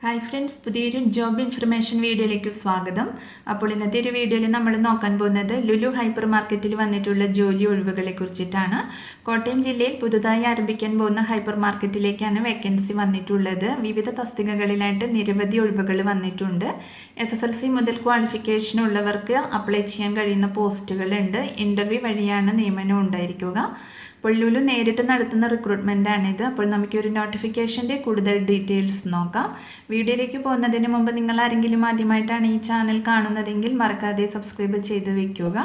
Hi friends, പുതിയൊരു job information വീഡിയോയിലേക്ക് സ്വാഗതം. അപ്പോൾ ഇന്നത്തെ ഒരു വീഡിയോയിൽ നമ്മൾ നോക്കാൻ പോകുന്നത് ലുലു ഹൈപ്പർ മാർക്കറ്റിൽ വന്നിട്ടുള്ള ജോലി ഒഴിവുകളെ കുറിച്ചിട്ടാണ്. കോട്ടയം ജില്ലയിൽ പുതുതായി ആരംഭിക്കാൻ പോകുന്ന ഹൈപ്പർ മാർക്കറ്റിലേക്കാണ് വേക്കൻസി വന്നിട്ടുള്ളത്. വിവിധ തസ്തികകളിലായിട്ട് നിരവധി ഒഴിവുകൾ വന്നിട്ടുണ്ട്. SSLC മുതൽ ക്വാളിഫിക്കേഷൻ ഉള്ളവർക്ക് അപ്ലൈ ചെയ്യാൻ കഴിയുന്ന പോസ്റ്റുകളുണ്ട്. ഇൻ്റർവ്യൂ വഴിയാണ് നിയമനം ഉണ്ടായിരിക്കുക. അപ്പോൾ ലുലു നേരിട്ട് നടത്തുന്ന റിക്രൂട്ട്മെൻ്റ് ആണിത്. അപ്പോൾ നമുക്കൊരു നോട്ടിഫിക്കേഷൻ്റെ കൂടുതൽ ഡീറ്റെയിൽസ് നോക്കാം. വീഡിയോയിലേക്ക് പോകുന്നതിന് മുമ്പ് നിങ്ങൾ ആരെങ്കിലും ആദ്യമായിട്ടാണ് ഈ ചാനൽ കാണുന്നതെങ്കിൽ മറക്കാതെ സബ്സ്ക്രൈബ് ചെയ്ത് വയ്ക്കുക.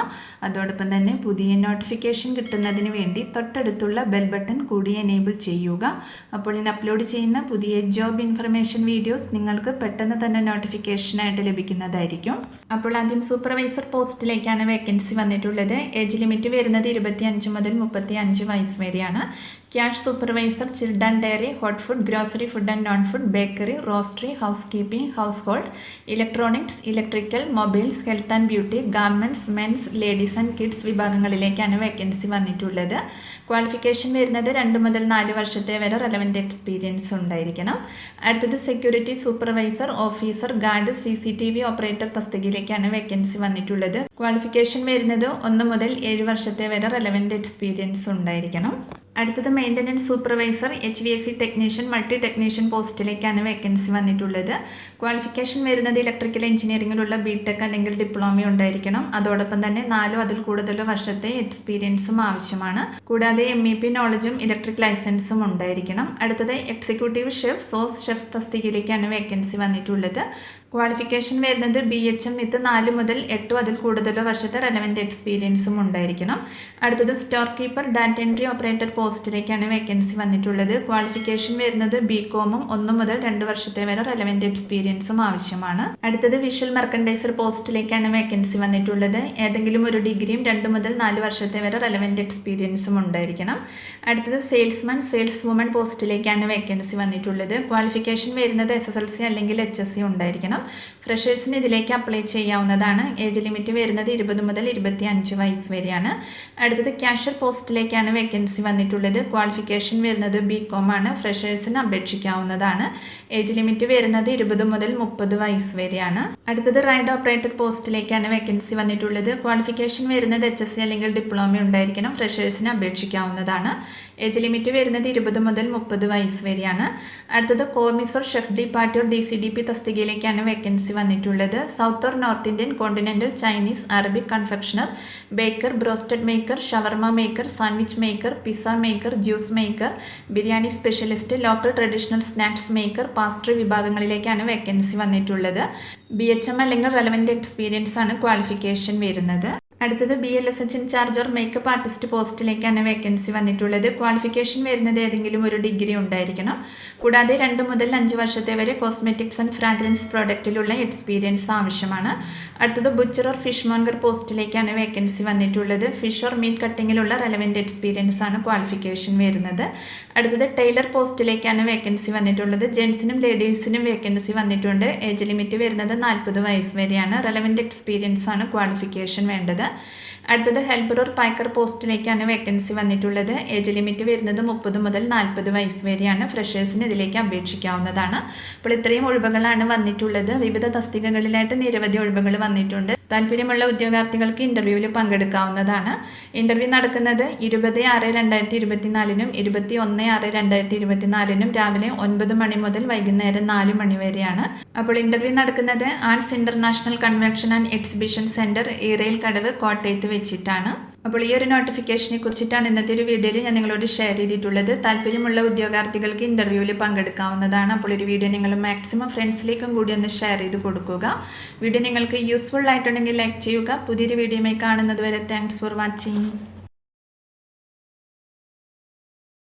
അതോടൊപ്പം തന്നെ പുതിയ നോട്ടിഫിക്കേഷൻ കിട്ടുന്നതിന് വേണ്ടി തൊട്ടടുത്തുള്ള ബെൽ ബട്ടൺ കൂടി എനേബിൾ ചെയ്യുക. അപ്പോൾ ഇന്ന് അപ്ലോഡ് ചെയ്യുന്ന പുതിയ ജോബ് ഇൻഫർമേഷൻ വീഡിയോസ് നിങ്ങൾക്ക് പെട്ടെന്ന് തന്നെ നോട്ടിഫിക്കേഷനായിട്ട് ലഭിക്കുന്നതായിരിക്കും. അപ്പോൾ ആദ്യം സൂപ്പർവൈസർ പോസ്റ്റിലേക്കാണ് വേക്കൻസി വന്നിട്ടുള്ളത്. ഏജ് ലിമിറ്റ് വരുന്നത് 25 മുതൽ 35 വയസ്സ് വരെയാണ്. Cash supervisor, children dairy, hot food, grocery food and non food, bakery, roastery, housekeeping, household, electronics, electrical, mobiles, health and beauty, garments, men's, ladies and kids വിഭാഗങ്ങളിലേക്കാണ് vacancy വന്നിട്ടുള്ളത്. Qualification വരുന്നത് 2 മുതൽ 4 വർഷത്തെ വരെ റെലവൻറ്റ് എക്സ്പീരിയൻസ് ഉണ്ടായിരിക്കണം. അടുത്തത് security supervisor, officer, guard, CCTV operator തസ്തികയിലേക്കാണ് vacancy വന്നിട്ടുള്ളത്. ക്വാളിഫിക്കേഷൻ വരുന്നത് 1 മുതൽ 7 വർഷത്തെ വരെ റെലവൻറ്റ് എക്സ്പീരിയൻസ് ഉണ്ടായിരിക്കണം. അടുത്തത് maintenance supervisor, HVAC technician, multi technician പോസ്റ്റിലേക്കാണ് വേക്കൻസി വന്നിട്ടുള്ളത്. ക്വാളിഫിക്കേഷൻ വരുന്നത് ഇലക്ട്രിക്കൽ എഞ്ചിനീയറിംഗിലുള്ള BTech അല്ലെങ്കിൽ ഡിപ്ലോമ ഉണ്ടായിരിക്കണം. അതോടൊപ്പം തന്നെ 4 അതിൽ കൂടുതൽ വർഷത്തെ എക്സ്പീരിയൻസും ആവശ്യമാണ്. കൂടാതെ MEP നോളജും ഇലക്ട്രിക് ലൈസൻസും ഉണ്ടായിരിക്കണം. അടുത്തത് എക്സിക്യൂട്ടീവ് ഷെഫ്, സോസ് ഷെഫ് തസ്തികയിലേക്കാണ് വേക്കൻസി വന്നിട്ടുള്ളത്. ക്വാളിഫിക്കേഷൻ വരുന്നത് BHM വിത്ത് 4 മുതൽ 8 അതിൽ കൂടുതൽ വർഷത്തെ റെലവൻറ്റ് എക്സ്പീരിയൻസും ഉണ്ടായിരിക്കണം. അടുത്തത് storekeeper, data entry operator പോസ്റ്റിലേക്കാണ് വേക്കൻസി വന്നിട്ടുള്ളത്. ക്വാളിഫിക്കേഷൻ വരുന്നത് BCom 1 മുതൽ 2 വർഷത്തെ വരെ റെലവൻറ്റ് എക്സ്പീരിയൻസും ആവശ്യമാണ്. അടുത്തത് വിഷ്വൽ മെർക്കൻഡൈസർ പോസ്റ്റിലേക്കാണ് വേക്കൻസി വന്നിട്ടുള്ളത്. ഏതെങ്കിലും ഒരു ഡിഗ്രിയും 2 മുതൽ 4 വർഷത്തെ വരെ റെലവൻറ്റ് എക്സ്പീരിയൻസും ഉണ്ടായിരിക്കണം. അടുത്തത് സെയിൽസ്മാൻ, സെയിൽസ് വുമൺ പോസ്റ്റിലേക്കാണ് വേക്കൻസി വന്നിട്ടുള്ളത്. ക്വാളിഫിക്കേഷൻ വരുന്നത് SSLC അല്ലെങ്കിൽ HSC ഉണ്ടായിരിക്കണം. ഫ്രഷേഴ്സിന് ഇതിലേക്ക് അപ്ലൈ ചെയ്യാവുന്നതാണ്. ഏജ് ലിമിറ്റ് വരുന്നത് 20 മുതൽ 25 വയസ്സ് വരെയാണ്. അടുത്തത് ക്യാഷ്യർ പോസ്റ്റിലേക്കാണ് വേക്കൻസി വന്നിട്ടുള്ളത്. ക്വാളിഫിക്കേഷൻ വരുന്നത് BCom ആണ്. ഫ്രഷേഴ്സിന് അപേക്ഷിക്കാവുന്നതാണ്. ഏജ് ലിമിറ്റ് വരുന്നത് 20 മുതൽ 30 വയസ്സ് വരെയാണ്. അടുത്തത് റൈഡ് ഓപ്പറേറ്റർ പോസ്റ്റിലേക്കാണ് വേക്കൻസി വന്നിട്ടുള്ളത്. ക്വാളിഫിക്കേഷൻ വരുന്നത് HSC അല്ലെങ്കിൽ ഡിപ്ലോമ ഉണ്ടായിരിക്കണം. ഫ്രഷേഴ്സിന് അപേക്ഷിക്കാവുന്നതാണ്. ഏജ് ലിമിറ്റ് വരുന്നത് 20 മുതൽ 30 വയസ്സ് വരെയാണ്. അടുത്തത് commis, chef de partie or DCDP തസ്തികയിലേക്കാണ് വേക്കൻസി വന്നിട്ടുള്ളത്. South or north Indian, continental, Chinese, Arabic confectioner, baker, broasted maker, shawarma maker, sandwich maker, pizza maker, juice maker, biryani specialist, local traditional snacks maker, pastry വിഭാഗങ്ങളിലേക്കാണ് vacancy വന്നിട്ടുള്ളത്. BHM അല്ലെങ്കിൽ relevant experience ആണ് qualification വരുന്നത്. അടുത്തത് BLSH in charge or makeup artist പോസ്റ്റിലേക്കാണ് vacancy വന്നിട്ടുള്ളത്. Qualification വരുന്നത് ഏതെങ്കിലും ഒരു ഡിഗ്രി ഉണ്ടായിരിക്കണം. കൂടാതെ 2 മുതൽ 5 വർഷത്തെ വരെ കോസ്മെറ്റിക്സ് ആൻഡ് ഫ്രാഗ്രൻസ് പ്രോഡക്റ്റിലുള്ള എക്സ്പീരിയൻസ് ആവശ്യമാണ്. അടുത്തത് ബുച്ചർ ഓർ ഫിഷ് മോംഗർ പോസ്റ്റിലേക്കാണ് വേക്കൻസി വന്നിട്ടുള്ളത്. ഫിഷ് ഓർ മീറ്റ് കട്ടിങ്ങിലുള്ള റെലവൻറ്റ് എക്സ്പീരിയൻസ് ആണ് ക്വാളിഫിക്കേഷൻ വരുന്നത്. അടുത്തത് ടൈലർ പോസ്റ്റിലേക്കാണ് വേക്കൻസി വന്നിട്ടുള്ളത്. ജെൻസിനും ലേഡീസിനും വേക്കൻസി വന്നിട്ടുണ്ട്. ഏജ് ലിമിറ്റ് വരുന്നത് 40 വയസ്സ് വരെയാണ്. റെലവൻറ്റ് എക്സ്പീരിയൻസ് ആണ് ക്വാളിഫിക്കേഷൻ വേണ്ടത്. അടുത്തത് ഹെൽപ്പർ ഓർ പാക്കർ പോസ്റ്റിലേക്കാണ് വേക്കൻസി വന്നിട്ടുള്ളത്. ഏജ് ലിമിറ്റ് വരുന്നത് 30 മുതൽ 40 വയസ്സ് വരെയാണ്. ഫ്രഷേഴ്സിന് ഇതിലേക്ക് അപേക്ഷിക്കാവുന്നതാണ്. അപ്പോൾ ഇത്രയും ഒഴിവുകളാണ് വന്നിട്ടുള്ളത്. വിവിധ തസ്തികകളിലായിട്ട് നിരവധി ഒഴിവുകൾ വന്നിട്ടുണ്ട്. താല്പര്യമുള്ള ഉദ്യോഗാർത്ഥികൾക്ക് ഇൻ്റർവ്യൂവിൽ പങ്കെടുക്കാവുന്നതാണ്. ഇൻ്റർവ്യൂ നടക്കുന്നത് 20/6/2024 21/6/2024 രാവിലെ 9 മണി മുതൽ വൈകുന്നേരം 4 മണി വരെയാണ്. അപ്പോൾ ഇൻ്റർവ്യൂ നടക്കുന്നത് Arts International Convention and Exhibition Centre, Eerayil Kadavu, കോട്ടയത്ത് വെച്ചിട്ടാണ്. അപ്പോൾ ഈ ഒരു നോട്ടിഫിക്കേഷനെ കുറിച്ചിട്ടാണ് ഇന്നത്തെ ഒരു വീഡിയോയിൽ ഞാൻ നിങ്ങളോട് ഷെയർ ചെയ്തിട്ടുള്ളത്. താല്പര്യമുള്ള ഉദ്യോഗാർത്ഥികൾക്ക് ഇൻ്റർവ്യൂവിൽ പങ്കെടുക്കാവുന്നതാണ്. അപ്പോൾ ഒരു വീഡിയോ നിങ്ങൾ മാക്സിമം ഫ്രണ്ട്സിലേക്കും കൂടി ഒന്ന് ഷെയർ ചെയ്ത് കൊടുക്കുക. വീഡിയോ നിങ്ങൾക്ക് യൂസ്ഫുൾ ആയിട്ടുണ്ടെങ്കിൽ ലൈക്ക് ചെയ്യുക. പുതിയൊരു വീഡിയോയുമായി കാണുന്നത് വരെ താങ്ക്സ് ഫോർ വാച്ചിങ്.